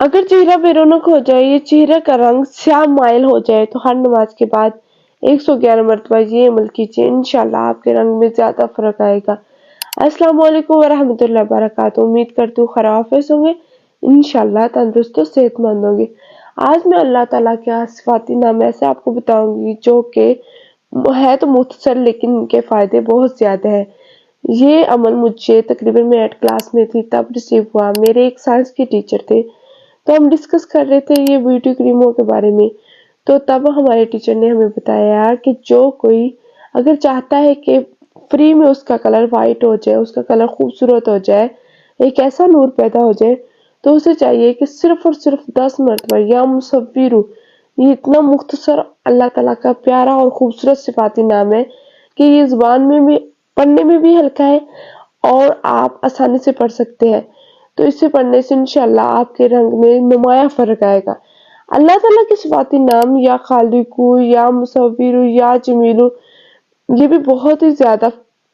अगर चेहरा बेरौनक हो जाए या चेहरे का रंग स्याह माइल हो जाए तो हर नमाज के बाद 111 मरतबा ये अमल कीजिए, इंशाल्लाह आपके रंग में ज्यादा फर्क आएगा। अस्सलाम वालेकुम वरहमतुल्लाहि वबरकातुहू। उम्मीद करती हूँ खराफिज होंगे, इंशाल्लाह तंदुरुस्त और सेहतमंद होंगे। आज मैं अल्लाह ताला के सिफाती नाम ऐसे आपको बताऊंगी जो कि है तो मुख्तसर लेकिन इनके फायदे बहुत ज्यादा है। ये अमल मुझे तकरीबन मैं 8 क्लास में थी तब रिसीव हुआ। मेरे एक साइंस के टीचर थे, तो हम डिस्कस कर रहे थे ये ब्यूटी क्रीमों के बारे में। तो तब हमारे टीचर ने हमें बताया कि जो कोई अगर चाहता है कि फ्री में उसका कलर वाइट हो जाए, उसका कलर खूबसूरत हो जाए, एक ऐसा नूर पैदा हो जाए, तो उसे चाहिए कि सिर्फ और सिर्फ 10 मरतबा या मुसव्विरु, ये इतना मुख्तसर अल्लाह ताला का प्यारा और खूबसूरत सिफाती नाम है कि ये जुबान में भी पढ़ने में भी हल्का है और आप आसानी से पढ़ सकते हैं। तो इसे पढ़ने से इंशाल्लाह आपके रंग में नुमाया फर्क आएगा। अल्लाह ताला के सिफाती नाम या खालिकू या मुसव्विरु या जमीलू, ये भी बहुत ही ज्यादा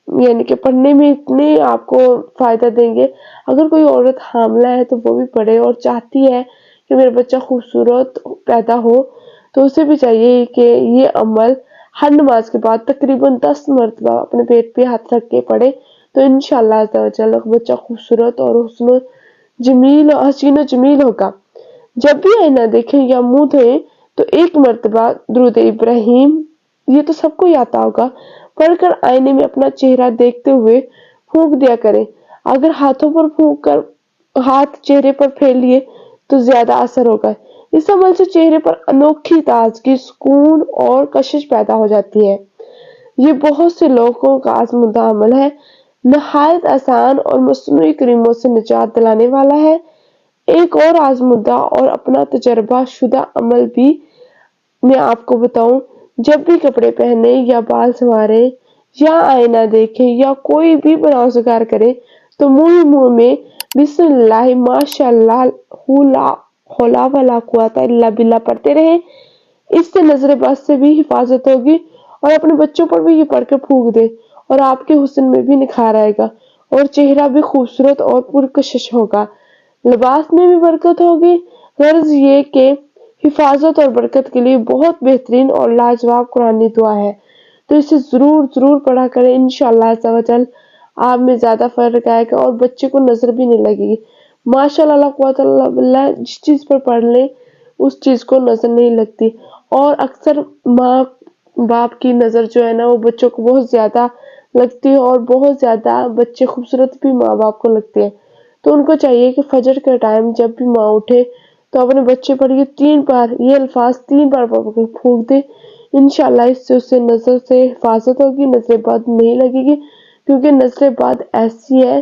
यानी कि पढ़ने में इतने आपको फायदा देंगे। अगर कोई औरत हामला है तो वो भी पढ़े और चाहती है कि मेरा बच्चा खूबसूरत पैदा हो, तो उसे भी चाहिए कि ये अमल हर नमाज के बाद तकरीबन 10 मरतबा अपने पेट पे हाथ रख के पढ़े, तो इंशाल्लाह बच्चा खूबसूरत और हुस्न जमील हसीन जमील होगा। जब भी आईना देखें या मुंह धोएं तो एक मरतबा दुरूद इब्राहिम, ये तो सबको ही आता होगा, पढ़कर आईने में अपना चेहरा देखते हुए फूंक दिया करें। अगर हाथों पर फूंक कर हाथ चेहरे पर फेर लिए तो ज्यादा असर होगा। इस अमल से चेहरे पर अनोखी ताजगी, सुकून और कशिश पैदा हो जाती है। ये बहुत से लोगों का आजमुदा अमल है, नहायत आसान और मसनूई क्रीमों से निजात दिलाने वाला है। एक और आजमुदा और अपना तजर्बा शुदा अमल भी मैं आपको बताऊं। जब भी कपड़े पहने या बाल संवारे या आईना देखें या कोई भी बनाव शिकार करे, तो मुंह में बिस्मिल्लाह माशाअल्लाह हुला होला वला कुव्वता इल्ला बिल्लाह पढ़ते रहें। इससे नजरबाज से भी हिफाजत होगी और अपने बच्चों पर भी ये पढ़कर फूंक दे और आपके हुस्न में भी निखार आएगा और चेहरा भी खूबसूरत और पुरकशिश होगा। लिबास में भी बरकत होगी। गर्ज ये कि हिफाजत और बरकत के लिए बहुत बेहतरीन और लाजवाब कुरानी दुआ है, तो इसे जरूर जरूर पढ़ा करें। इंशाल्लाह आप में ज्यादा फर्क आएगा और बच्चे को नजर भी नहीं लगेगी। माशाअल्लाह ला कुव्वता इल्ला बिल्लाह, जिस चीज पर पढ़ ले उस चीज को नजर नहीं लगती। और अक्सर माँ बाप की नजर जो है ना वो बच्चों को बहुत ज्यादा लगती है और बहुत ज्यादा बच्चे खूबसूरत भी माँ बाप को लगते हैं। तो उनको चाहिए कि फजर के टाइम जब भी माँ उठे तो अपने बच्चे पर ये 3 बार ये अल्फाज 3 बार फूंक दे। इंशाल्लाह इससे उसे नजर से हिफाजत होगी, नजर बद नहीं लगेगी, क्योंकि नजर बद ऐसी है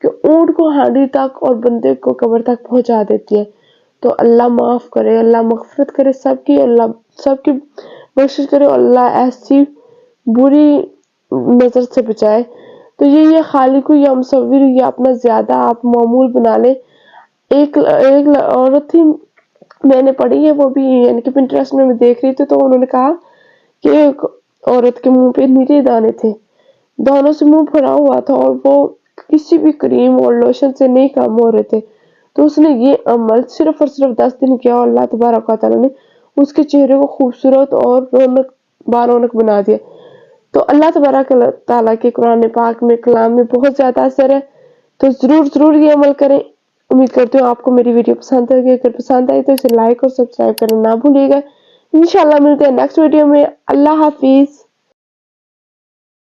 कि ऊंट को हांडी तक और बंदे को कब्र तक पहुंचा देती है। तो अल्लाह माफ करे, अल्लाह मगफरत करे सबकी, अल्लाह सबकी बख्शिश करे, अल्लाह ऐसी बुरी नजर से बचाए। तो ये खालिकू या मुसव्विर या अपना ज्यादा आप मामूल बना ले। एक औरत थी मैंने पढ़ी है, वो भी यानी कि पिंटरेस्ट में मैं देख रही थी, तो उन्होंने कहा कि एक औरत के मुंह पे नीले दाने थे, दानों से मुंह भरा हुआ था और वो किसी भी क्रीम और लोशन से नहीं कम हो रहे थे। तो उसने ये अमल सिर्फ और सिर्फ 10 दिन किया और अल्लाह तबारक व तआला ने उसके चेहरे को खूबसूरत और बारौनक बना दिया। तो अल्लाह तबारक ताला के कुरान पाक में कलाम में बहुत ज्यादा असर है, तो जरूर जरूर ये अमल करें। उम्मीद करती हूँ आपको मेरी वीडियो पसंद आएगी। अगर पसंद आई तो इसे लाइक और सब्सक्राइब करना ना भूलिएगा। इंशाल्लाह मिलते हैं नेक्स्ट वीडियो में। अल्लाह हाफिज।